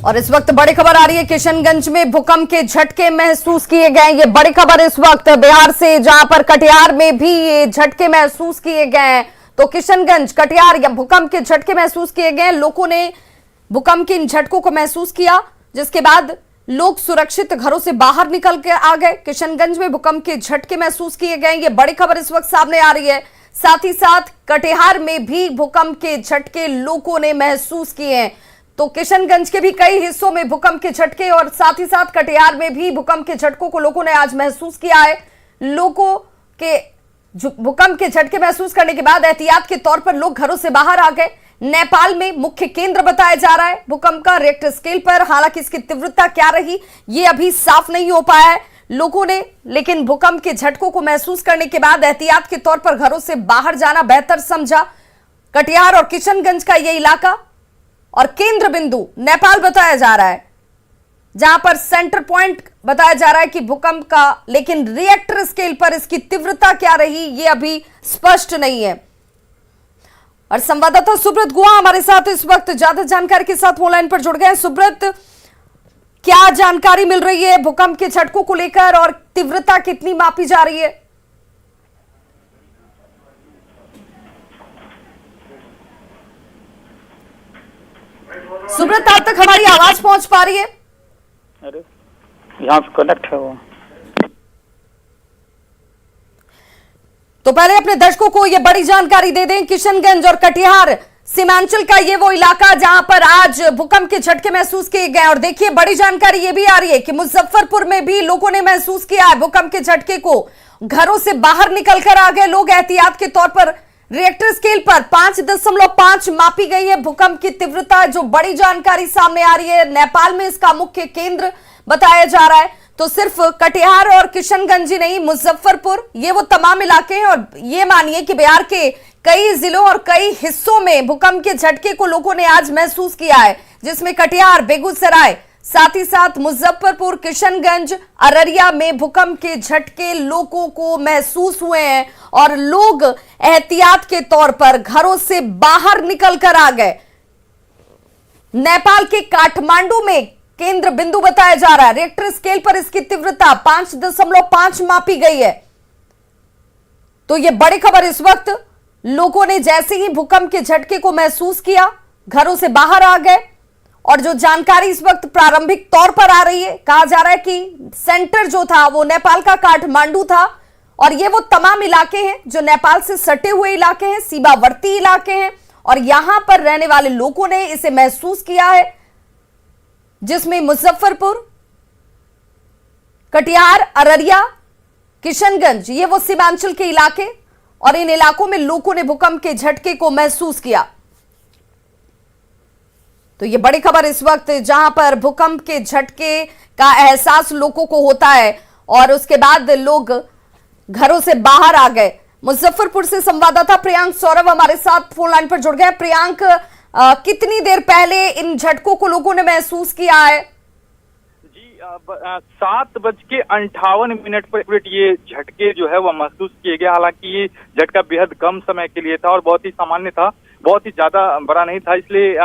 और इस वक्त बड़ी खबर आ रही है, किशनगंज में भूकंप के झटके महसूस किए गए। ये बड़ी खबर इस वक्त बिहार से, जहां पर कटिहार में भी ये झटके महसूस किए गए हैं। तो किशनगंज, कटिहार या भूकंप के झटके महसूस किए गए। लोगों ने भूकंप के इन झटकों को महसूस किया, जिसके बाद लोग सुरक्षित घरों से बाहर निकल के आ गए। किशनगंज में भूकंप के झटके महसूस किए गए, ये बड़ी खबर इस वक्त सामने आ रही है। साथ ही साथ कटिहार में भी भूकंप के झटके लोगों ने महसूस किए हैं। तो किशनगंज के भी कई हिस्सों में भूकंप के झटके और साथ ही साथ कटिहार में भी भूकंप के झटकों को लोगों ने आज महसूस किया है। लोगों के भूकंप के झटके महसूस करने के बाद एहतियात के तौर पर लोग घरों से बाहर आ गए। नेपाल में मुख्य केंद्र बताया जा रहा है भूकंप का रिक्टर स्केल पर। हालांकि इसकी तीव्रता क्या रही ये अभी साफ नहीं हो पाया है लोगों ने, लेकिन भूकंप के झटकों को महसूस करने के बाद एहतियात के तौर पर घरों से बाहर जाना बेहतर समझा। कटिहार और किशनगंज का यह इलाका और केंद्र बिंदु नेपाल बताया जा रहा है, जहां पर सेंटर पॉइंट बताया जा रहा है कि भूकंप का, लेकिन रिएक्टर स्केल पर इसकी तीव्रता क्या रही ये अभी स्पष्ट नहीं है। और संवाददाता सुब्रत गुहा हमारे साथ इस वक्त ज्यादा जानकारी के साथ फोन लाइन पर जुड़ गए हैं। सुब्रत, क्या जानकारी मिल रही है भूकंप के झटकों को लेकर और तीव्रता कितनी मापी जा रही है? सुब्रत, आप तक हमारी आवाज पहुंच पा रही है? अरे यहाँ से कनेक्ट है वो। तो पहले अपने दर्शकों को यह बड़ी जानकारी दे दें, किशनगंज और कटिहार सीमांचल का ये वो इलाका जहां पर आज भूकंप के झटके महसूस किए गए। और देखिए बड़ी जानकारी ये भी आ रही है कि मुजफ्फरपुर में भी लोगों ने महसूस किया है भूकंप के झटके को। घरों से बाहर निकलकर आ गए लोग एहतियात के तौर पर। रिएक्टर स्केल पर 5.5 मापी गई है भूकंप की तीव्रता, जो बड़ी जानकारी सामने आ रही है। नेपाल में इसका मुख्य केंद्र बताया जा रहा है। तो सिर्फ कटिहार और किशनगंज ही नहीं, मुजफ्फरपुर, ये वो तमाम इलाके हैं। और ये मानिए कि बिहार के कई जिलों और कई हिस्सों में भूकंप के झटके को लोगों ने आज महसूस किया है, जिसमें कटिहार, बेगूसराय, साथ ही साथ मुजफ्फरपुर, किशनगंज, अररिया में भूकंप के झटके लोगों को महसूस हुए हैं। और लोग एहतियात के तौर पर घरों से बाहर निकल कर आ गए। नेपाल के काठमांडू में केंद्र बिंदु बताया जा रहा है। रिएक्टर स्केल पर इसकी तीव्रता 5.5 मापी गई है। तो यह बड़ी खबर इस वक्त, लोगों ने जैसे ही भूकंप के झटके को महसूस किया घरों से बाहर आ गए। और जो जानकारी इस वक्त प्रारंभिक तौर पर आ रही है, कहा जा रहा है कि सेंटर जो था वो नेपाल का काठमांडू था। और ये वो तमाम इलाके हैं जो नेपाल से सटे हुए इलाके हैं, सीमावर्ती इलाके हैं। और यहां पर रहने वाले लोगों ने इसे महसूस किया है, जिसमें मुजफ्फरपुर, कटिहार, अररिया, किशनगंज, ये वो सीमांचल के इलाके। और इन इलाकों में लोगों ने भूकंप के झटके को महसूस किया। तो ये बड़ी खबर इस वक्त, जहां पर भूकंप के झटके का एहसास लोगों को होता है और उसके बाद लोग घरों से बाहर आ गए। मुजफ्फरपुर से संवाददाता प्रियांक सौरभ हमारे साथ फोन लाइन पर जुड़ गए। प्रियांक, कितनी देर पहले इन झटकों को लोगों ने महसूस किया है? जी 7:58 पर ये झटके जो है वो महसूस किए गए। हालांकि ये झटका बेहद कम समय के लिए था और बहुत ही सामान्य था, बहुत ही ज्यादा बड़ा नहीं था, इसलिए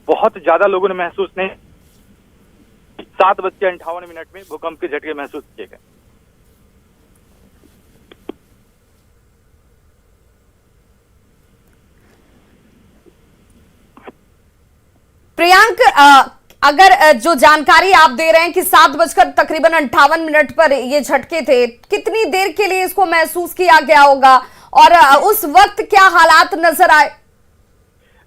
बहुत ज्यादा लोगों ने महसूस नहीं। 7:58 में भूकंप के झटके महसूस किए गए। प्रियांक, अगर जो जानकारी आप दे रहे हैं कि 7:58 पर ये झटके थे, कितनी देर के लिए इसको महसूस किया गया होगा और उस वक्त क्या हालात नजर आए?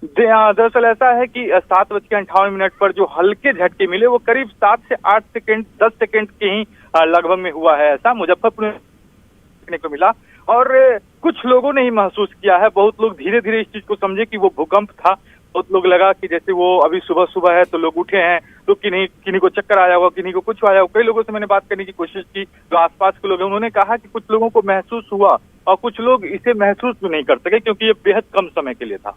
दरअसल ऐसा है कि 7:58 पर जो हल्के झटके मिले वो करीब 7 से 8 सेकेंड, 10 सेकेंड के ही लगभग में हुआ है। ऐसा मुजफ्फरपुर में देखने को मिला और कुछ लोगों ने ही महसूस किया है। बहुत लोग धीरे धीरे इस चीज को समझे कि वो भूकंप था। बहुत लोग लगा कि जैसे वो अभी सुबह सुबह है तो लोग उठे हैं, तो किन्हीं को चक्कर आया होगा, किन्हीं को कुछ आया होगा। कई लोगों से मैंने बात करने की कोशिश की, जो आसपास के लोग हैं, उन्होंने कहा कि कुछ लोगों को महसूस हुआ और कुछ लोग इसे महसूस भी नहीं कर सके क्योंकि ये बेहद कम समय के लिए था।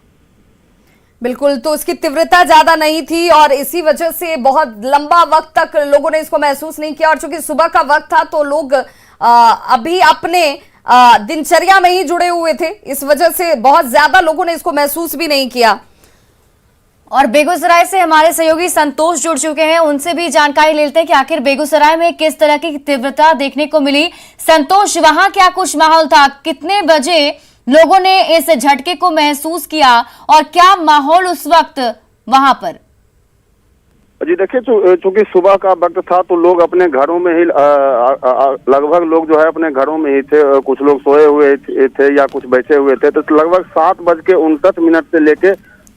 बिल्कुल, तो इसकी तीव्रता ज्यादा नहीं थी और इसी वजह से बहुत लंबा वक्त तक लोगों ने इसको महसूस नहीं किया। और चूंकि सुबह का वक्त था तो लोग अभी अपने दिनचर्या में ही जुड़े हुए थे, इस वजह से बहुत ज्यादा लोगों ने इसको महसूस भी नहीं किया। और बेगूसराय से हमारे सहयोगी संतोष जुड़ चुके हैं, उनसे भी जानकारी लेते हैं कि आखिर बेगूसराय में किस तरह की तीव्रता देखने को मिली। संतोष, वहां क्या कुछ माहौल था, कितने बजे लोगों ने इस झटके को महसूस किया और क्या माहौल उस वक्त वहां पर? जी देखिए, चूंकि सुबह का वक्त था तो लोग अपने घरों में ही लगभग लोग जो है अपने घरों में ही थे। कुछ लोग सोए हुए थे या कुछ बैठे हुए थे। तो लगभग 7:59 से लेके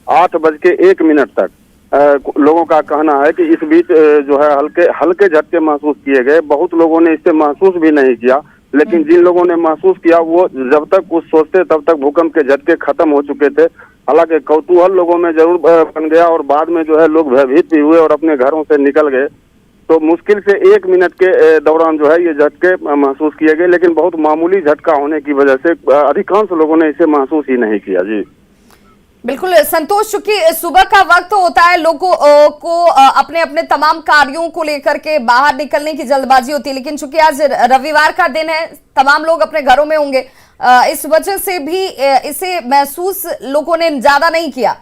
8:01 तक लोगों का कहना है कि इस बीच जो है हल्के झटके महसूस किए गए। बहुत लोगों ने इसे महसूस भी नहीं किया, लेकिन जिन लोगों ने महसूस किया वो जब तक कुछ सोचते तब तक भूकंप के झटके खत्म हो चुके थे। हालांकि कौतूहल लोगों में जरूर बन गया और बाद में जो है लोग भयभीत भी हुए और अपने घरों से निकल गए। तो मुश्किल से 1 मिनट के दौरान जो है ये झटके महसूस किए गए, लेकिन बहुत मामूली झटका होने की वजह से अधिकांश लोगों ने इसे महसूस ही नहीं किया। जी बिल्कुल संतोष, चूंकि सुबह का वक्त होता है, लोगों को अपने अपने तमाम कार्यों को लेकर के बाहर निकलने की जल्दबाजी होती है, लेकिन चूंकि आज रविवार का दिन है, तमाम लोग अपने घरों में होंगे, इस वजह से भी इसे महसूस लोगों ने ज्यादा नहीं किया।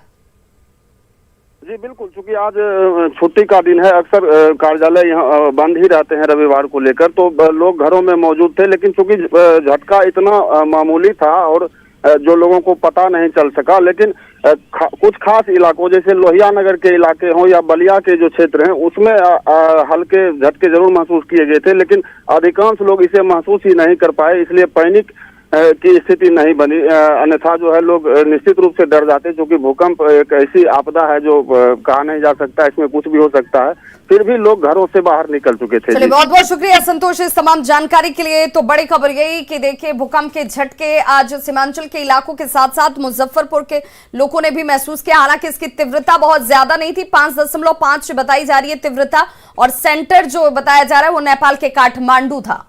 जी बिल्कुल, चूंकि आज छुट्टी का दिन है, अक्सर कार्यालय यहाँ बंद ही रहते हैं रविवार को लेकर, तो लोग घरों में मौजूद थे। लेकिन चूंकि झटका इतना मामूली था और जो लोगों को पता नहीं चल सका, लेकिन कुछ खास इलाकों जैसे लोहिया नगर के इलाके हों या बलिया के जो क्षेत्र हैं उसमें हल्के झटके जरूर महसूस किए गए थे, लेकिन अधिकांश लोग इसे महसूस ही नहीं कर पाए, इसलिए पैनिक की स्थिति नहीं बनी। अन्यथा जो है लोग निश्चित रूप से डर जाते, क्योंकि भूकंप एक ऐसी आपदा है जो कहा नहीं जा सकता, इसमें कुछ भी हो सकता है। फिर भी लोग घरों से बाहर निकल चुके थे। चलिए, बहुत बहुत शुक्रिया संतोष इस तमाम जानकारी के लिए। तो बड़ी खबर यही कि देखिए, भूकंप के झटके आज सीमांचल के इलाकों के साथ साथ मुजफ्फरपुर के लोगों ने भी महसूस किया। हालांकि इसकी तीव्रता बहुत ज्यादा नहीं थी, 5.5 बताई जा रही है तीव्रता, और सेंटर जो बताया जा रहा है वो नेपाल के काठमांडू था।